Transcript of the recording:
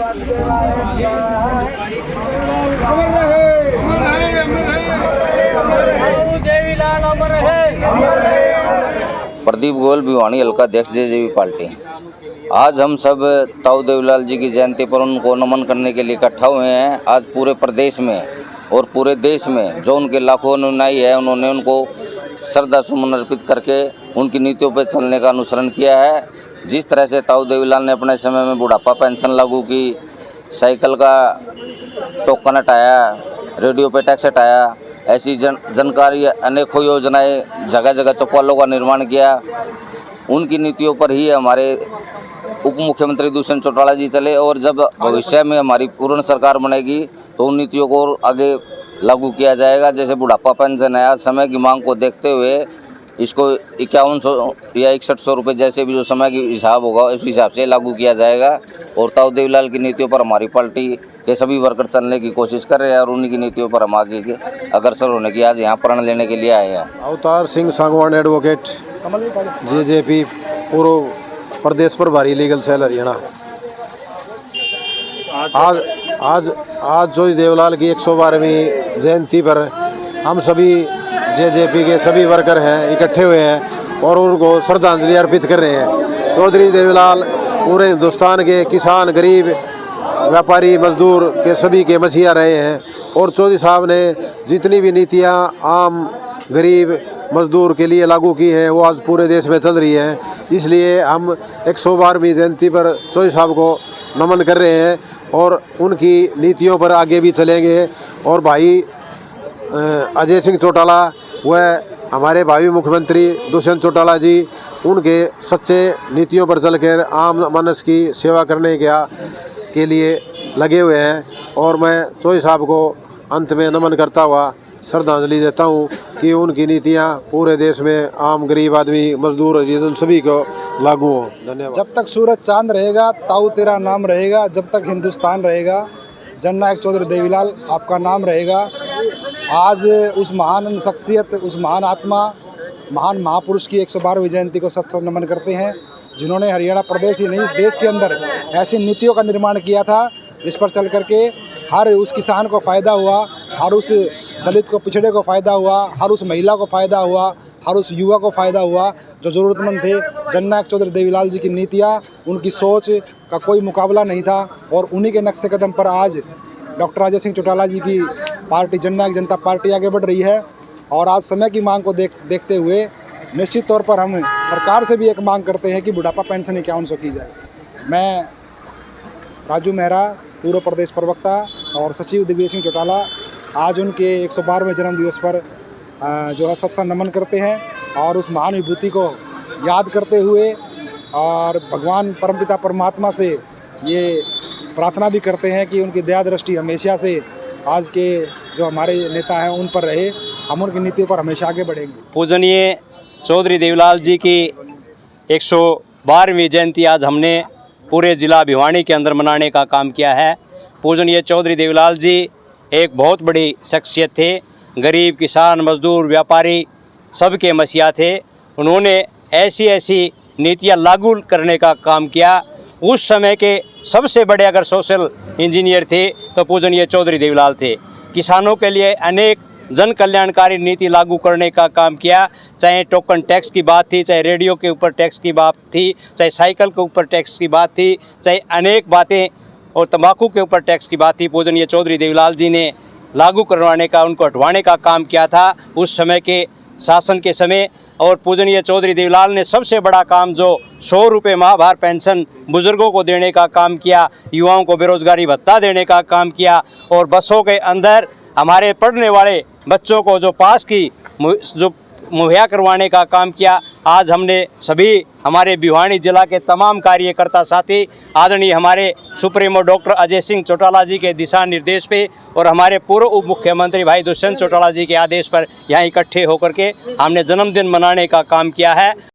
प्रदीप गोयल, भिवानी हल्का अध्यक्ष JJP party. आज हम सब ताऊ देवीलाल जी की जयंती पर उनको नमन करने के लिए इकट्ठा हुए हैं। आज पूरे प्रदेश में और पूरे देश में जो उनके लाखों अनुयायी है, उन्होंने उनको श्रद्धा सुमन अर्पित करके उनकी नीतियों पर चलने का अनुसरण किया है। जिस तरह से ताऊ देवीलाल ने अपने समय में बुढ़ापा पेंशन लागू की, साइकिल का टोकन हटाया, रेडियो पे टैक्स हटाया, ऐसी जानकारी अनेकों योजनाएं, जगह जगह चौपालों का निर्माण किया। उनकी नीतियों पर ही हमारे उप मुख्यमंत्री दुष्यंत चौटाला जी चले और जब भविष्य में हमारी पूर्ण सरकार बनेगी तो उन नीतियों को आगे लागू किया जाएगा। जैसे बुढ़ापा पेंशन है, आज समय की मांग को देखते हुए इसको 5100 या 6100 रुपये जैसे भी जो समय की हिसाब होगा उस हिसाब से लागू किया जाएगा। और ताऊ देवीलाल की नीतियों पर हमारी पार्टी के सभी वर्कर चलने की कोशिश कर रहे हैं और उन्हीं की नीतियों पर हम आगे के अग्रसर होने की आज यहाँ प्रण लेने के लिए आए हैं। अवतार सिंह सांगवान एडवोकेट, जेजेपी पूर्व प्रदेश प्रभारी लीगल सेल हरियाणा। आज जो देवीलाल की 112वीं जयंती पर हम सभी जेजेपी के सभी वर्कर हैं इकट्ठे हुए हैं और उनको श्रद्धांजलि अर्पित कर रहे हैं। चौधरी देवीलाल पूरे हिंदुस्तान के किसान, गरीब, व्यापारी, मजदूर के सभी के मसीहा रहे हैं और चौधरी साहब ने जितनी भी नीतियां आम गरीब मजदूर के लिए लागू की हैं वो आज पूरे देश में चल रही हैं। इसलिए हम 112वीं जयंती पर चौधरी साहब को नमन कर रहे हैं और उनकी नीतियों पर आगे भी चलेंगे। और भाई अजय सिंह चौटाला व हमारे भावी मुख्यमंत्री दुष्यंत चौटाला जी उनके सच्चे नीतियों पर चलकर आम मानस की सेवा करने के लिए लगे हुए हैं। और मैं चौधरी साहब को अंत में नमन करता हुआ श्रद्धांजलि देता हूं कि उनकी नीतियां पूरे देश में आम गरीब आदमी, मजदूर, सभी को लागू हो। धन्यवाद। जब तक सूरज चांद रहेगा ताऊ तेरा नाम रहेगा, जब तक हिंदुस्तान रहेगा जननायक चौधरी देवीलाल आपका नाम रहेगा। आज उस महान शख्सियत, उस महान आत्मा, महान महापुरुष की 112वीं जयंती को सत नमन करते हैं, जिन्होंने हरियाणा प्रदेश ही नहीं इस देश के अंदर ऐसी नीतियों का निर्माण किया था जिस पर चल करके हर उस किसान को फ़ायदा हुआ, हर उस दलित को, पिछड़े को फ़ायदा हुआ, हर उस महिला को फ़ायदा हुआ, हर उस युवा को फ़ायदा हुआ जो ज़रूरतमंद थे। जननायक चौधरी देवीलाल जी की नीतियाँ, उनकी सोच का कोई मुकाबला नहीं था और उन्हीं के नक्शे कदम पर आज डॉक्टर अजय सिंह चौटाला जी की पार्टी जननायक जनता पार्टी आगे बढ़ रही है। और आज समय की मांग को देखते हुए निश्चित तौर पर हम सरकार से भी एक मांग करते हैं कि बुढ़ापा पेंशन 5100 की जाए। मैं राजू मेहरा, पूर्व प्रदेश प्रवक्ता और सचिव दिव्य सिंह चौटाला आज उनके 112वें जन्मदिवस पर जो है सत्संग नमन करते हैं और उस महान विभूति को याद करते हुए और भगवान परमपिता परमात्मा से ये प्रार्थना भी करते हैं कि उनकी दया दृष्टि हमेशा से आज के जो हमारे नेता हैं उन पर रहे। हम उनकी नीतियों पर हमेशा आगे बढ़ेंगे। पूजनीय चौधरी देवीलाल जी की 112वीं जयंती आज हमने पूरे ज़िला भिवानी के अंदर मनाने का काम किया है। पूजनीय चौधरी देवीलाल जी एक बहुत बड़ी शख्सियत थे, गरीब, किसान, मजदूर, व्यापारी सबके मसीहा थे। उन्होंने ऐसी नीतियाँ लागू करने का काम किया। उस समय के सबसे बड़े अगर सोशल इंजीनियर थे तो पूजनीय चौधरी देवीलाल थे। किसानों के लिए अनेक जन कल्याणकारी नीति लागू करने का काम किया, चाहे टोकन टैक्स की बात थी, चाहे रेडियो के ऊपर टैक्स की बात थी, चाहे साइकिल के ऊपर टैक्स की बात थी, चाहे अनेक बातें और तंबाकू के ऊपर टैक्स की बात थी। पूजनीय चौधरी देवीलाल जी ने लागू करवाने का, उनको हटवाने का काम किया था उस समय के शासन के समय। और पूजनीय चौधरी देवीलाल ने सबसे बड़ा काम जो 100 रुपये माहभार पेंशन बुज़ुर्गों को देने का काम किया, युवाओं को बेरोज़गारी भत्ता देने का काम किया और बसों के अंदर हमारे पढ़ने वाले बच्चों को जो पास की जो मुहैया करवाने का काम किया। आज हमने सभी हमारे भिवानी जिला के तमाम कार्यकर्ता साथी आदरणीय हमारे सुप्रीमो डॉक्टर अजय सिंह चौटाला जी के दिशा निर्देश पे और हमारे पूर्व उप मुख्यमंत्री भाई दुष्यंत चौटाला जी के आदेश पर यहाँ इकट्ठे होकर के हमने जन्मदिन मनाने का काम किया है।